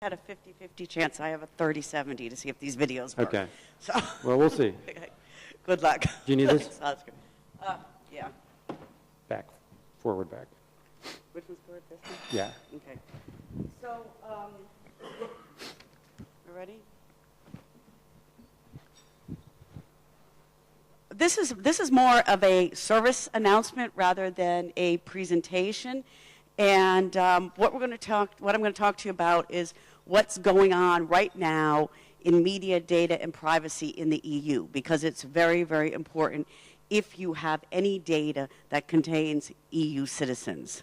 had a 50-50 chance. I have a 30-70 to see if these videos work. Okay. So Well, we'll see. good luck. Do you need this? Oscar. Yeah. Back, forward, back. Which one's forward? This one? Yeah. Okay. So, you ready? This is more of a service announcement rather than a presentation. And what I'm going to talk to you about is what's going on right now in media, data, and privacy in the EU, because it's very, very important if you have any data that contains EU citizens.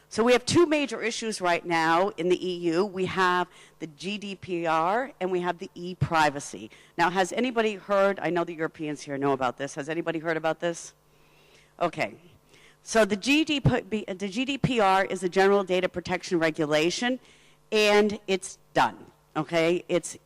So we have two major issues right now in the EU. We have the GDPR and we have the e-privacy. Now, has anybody heard, I know the Europeans here know about this, has anybody heard about this? Okay. So the GDPR is the General Data Protection Regulation, and it's done. Okay, it's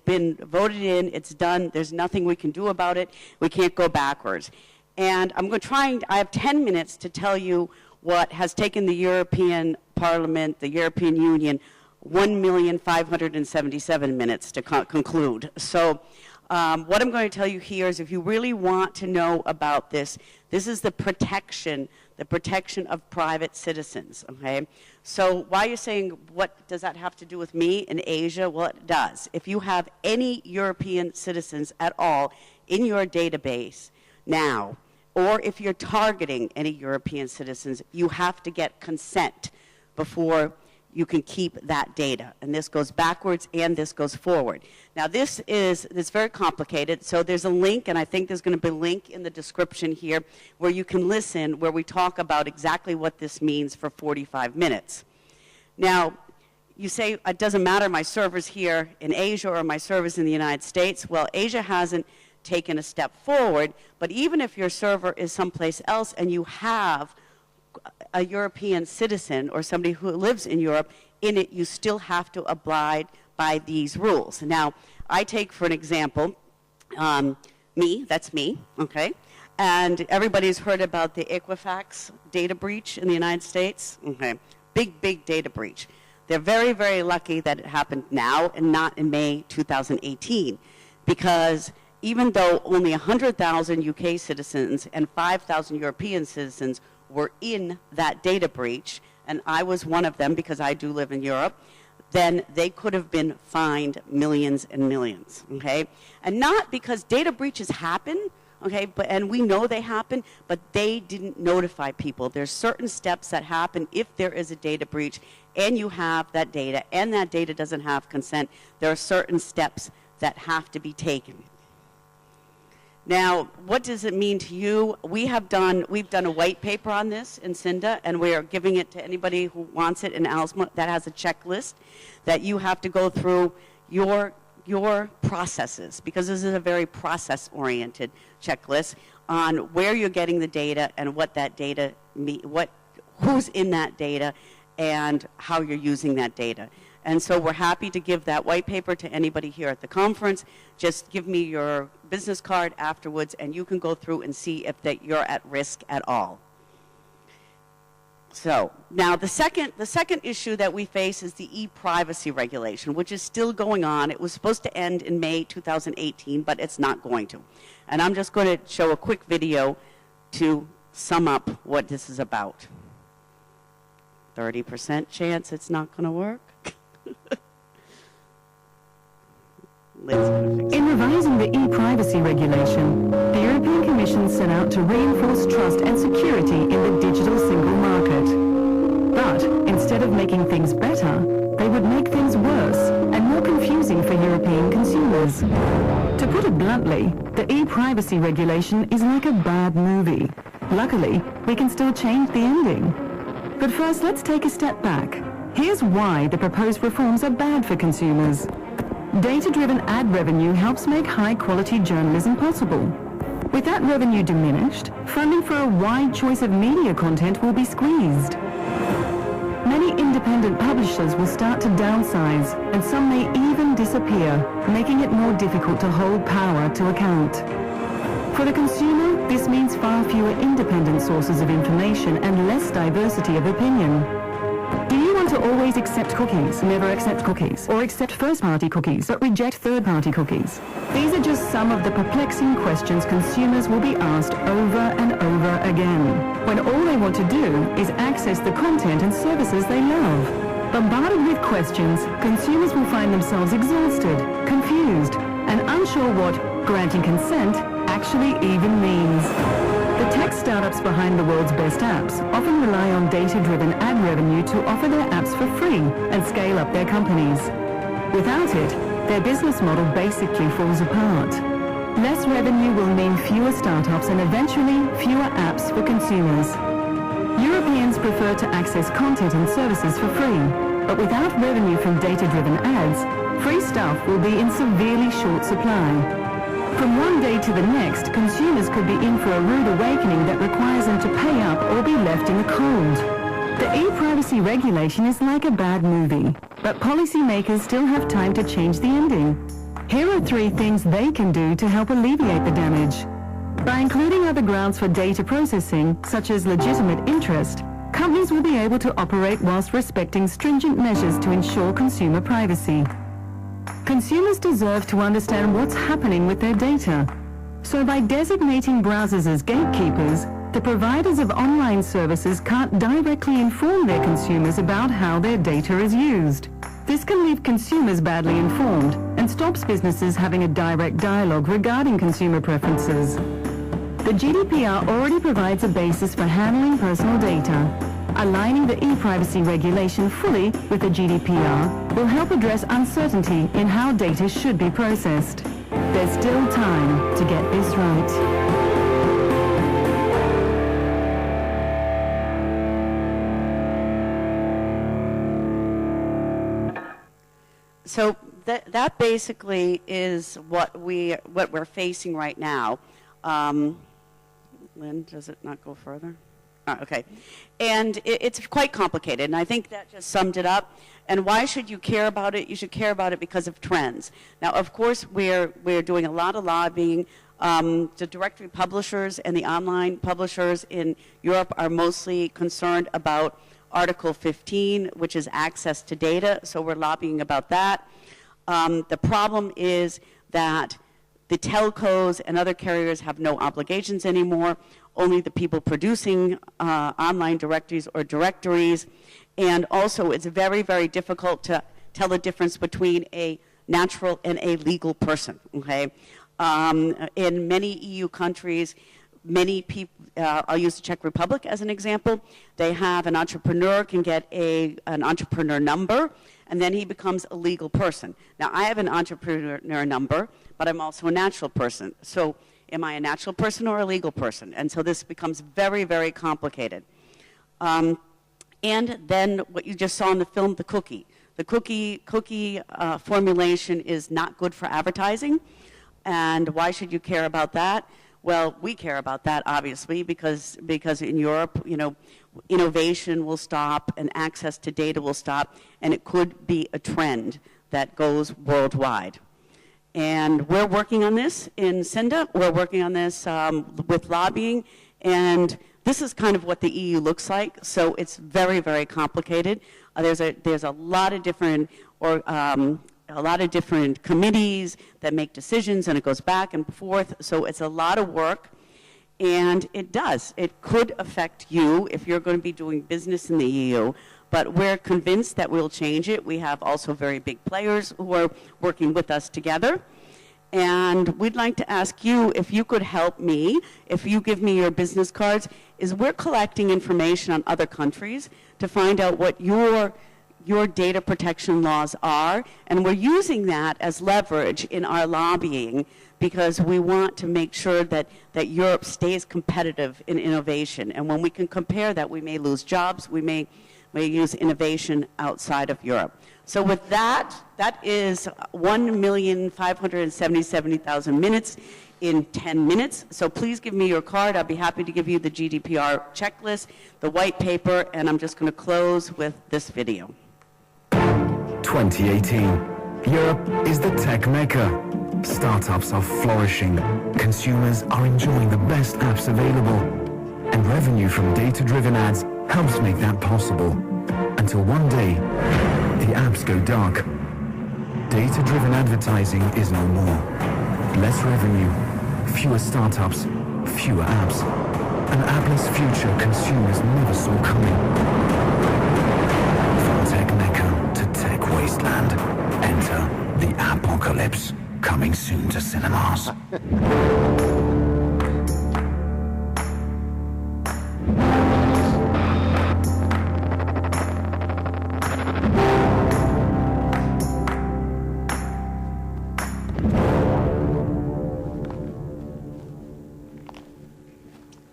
been voted in. It's done. There's nothing we can do about it. We can't go backwards. And I have 10 minutes to tell you what has taken the European Parliament, the European Union, 1,577 minutes to conclude. So what I'm going to tell you here is if you really want to know about this, this is the protection of private citizens, okay? So why are you saying, what does that have to do with me in Asia? Well, it does. If you have any European citizens at all in your database now, or if you're targeting any European citizens, you have to get consent before you can keep that data. And this goes backwards and this goes forward. Now this is very complicated, so there's a link, and I think there's going to be a link in the description here where you can listen, where we talk about exactly what this means for 45 minutes. Now, you say, it doesn't matter, my server's here in Asia or my server's in the United States. Well, Asia hasn't taken a step forward, but even if your server is someplace else and you have a European citizen or somebody who lives in Europe in it, you still have to abide by these rules. Now, I take for an example, that's me, okay? And everybody's heard about the Equifax data breach in the United States, okay? Big, big data breach. They're very, very lucky that it happened now and not in May 2018, because even though only 100,000 UK citizens and 5,000 European citizens were in that data breach, and I was one of them because I do live in Europe, then they could have been fined millions and millions, okay? And not because data breaches happen, okay, and we know they happen, but they didn't notify people. There's certain steps that happen if there is a data breach and you have that data and that data doesn't have consent. There are certain steps that have to be taken. Now, what does it mean to you? We've done a white paper on this in SIINDA, and we are giving it to anybody who wants it in ALSMA that has a checklist that you have to go through your processes, because this is a very process-oriented checklist on where you're getting the data and what that data, who's in that data, and how you're using that data. And so we're happy to give that white paper to anybody here at the conference. Just give me your business card afterwards, and you can go through and see if that you're at risk at all. So now the second issue that we face is the e-privacy regulation, which is still going on. It was supposed to end in May 2018, but it's not going to. And I'm just going to show a quick video to sum up what this is about. 30% chance it's not going to work. In revising the e-privacy regulation, the European Commission set out to reinforce trust and security in the digital single market. But instead of making things better, they would make things worse and more confusing for European consumers. To put it bluntly, the e-privacy regulation is like a bad movie. Luckily, we can still change the ending. But first, let's take a step back. Here's why the proposed reforms are bad for consumers. Data-driven ad revenue helps make high-quality journalism possible. With that revenue diminished, funding for a wide choice of media content will be squeezed. Many independent publishers will start to downsize, and some may even disappear, making it more difficult to hold power to account. For the consumer, this means far fewer independent sources of information and less diversity of opinion. Do you want to always accept cookies, never accept cookies, or accept first-party cookies, but reject third-party cookies? These are just some of the perplexing questions consumers will be asked over and over again, when all they want to do is access the content and services they love. Bombarded with questions, consumers will find themselves exhausted, confused, and unsure what granting consent actually even means. The tech startups behind the world's best apps often rely on data-driven ad revenue to offer their apps for free and scale up their companies. Without it, their business model basically falls apart. Less revenue will mean fewer startups and eventually fewer apps for consumers. Europeans prefer to access content and services for free, but without revenue from data-driven ads, free stuff will be in severely short supply. From one day to the next, consumers could be in for a rude awakening that requires them to pay up or be left in the cold. The e-privacy regulation is like a bad movie, but policymakers still have time to change the ending. Here are 3 things they can do to help alleviate the damage. By including other grounds for data processing, such as legitimate interest, companies will be able to operate whilst respecting stringent measures to ensure consumer privacy. Consumers deserve to understand what's happening with their data. So by designating browsers as gatekeepers, the providers of online services can't directly inform their consumers about how their data is used. This can leave consumers badly informed and stops businesses having a direct dialogue regarding consumer preferences. The GDPR already provides a basis for handling personal data. Aligning the e-privacy regulation fully with the GDPR will help address uncertainty in how data should be processed. There's still time to get this right. So that basically is what we're facing right now. Lynn, does it not go further? Okay. And it's quite complicated, and I think that just summed it up. And why should you care about it? You should care about it because of trends. Now, of course, we're doing a lot of lobbying. The directory publishers and the online publishers in Europe are mostly concerned about Article 15, which is access to data, so we're lobbying about that. The problem is that the telcos and other carriers have no obligations anymore, only the people producing online directories or directories. And also, it's very, very difficult to tell the difference between a natural and a legal person, okay? In many EU countries, many people, I'll use the Czech Republic as an example, they have an entrepreneur can get an entrepreneur number, and then he becomes a legal person. Now, I have an entrepreneur number, but I'm also a natural person. So am I a natural person or a legal person? And so this becomes very, very complicated. And then what you just saw in the film, the cookie. The cookie formulation is not good for advertising. And why should you care about that? Well, we care about that, obviously, because in Europe, you know, innovation will stop and access to data will stop, and it could be a trend that goes worldwide. And we're working on this in SIINDA. We're working on this with lobbying, and this is kind of what the EU looks like. So it's very, very complicated. There's a lot of different committees that make decisions, and it goes back and forth. So it's a lot of work, and it does. It could affect you if you're going to be doing business in the EU. But we're convinced that we'll change it. We have also very big players who are working with us together. And we'd like to ask you if you could help me, if you give me your business cards, is we're collecting information on other countries to find out what your data protection laws are. And we're using that as leverage in our lobbying because we want to make sure that Europe stays competitive in innovation. And when we can compare that, we may lose jobs, we may use innovation outside of Europe. So with that is 1,577,000 minutes in 10 minutes. So please give me your card. I'll be happy to give you the GDPR checklist, the white paper, and I'm just going to close with this video. 2018. Europe is the tech mecca. Startups are flourishing. Consumers are enjoying the best apps available. And revenue from data-driven ads helps make that possible. And until one day, the apps go dark. Data-driven advertising is no more. Less revenue, fewer startups, fewer apps. An appless future consumers never saw coming. From tech mecca to tech wasteland, enter the apocalypse, coming soon to cinemas.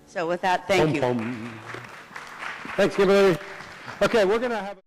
So with that, thank you. Thanks, Kimberli. Okay, we're going to have...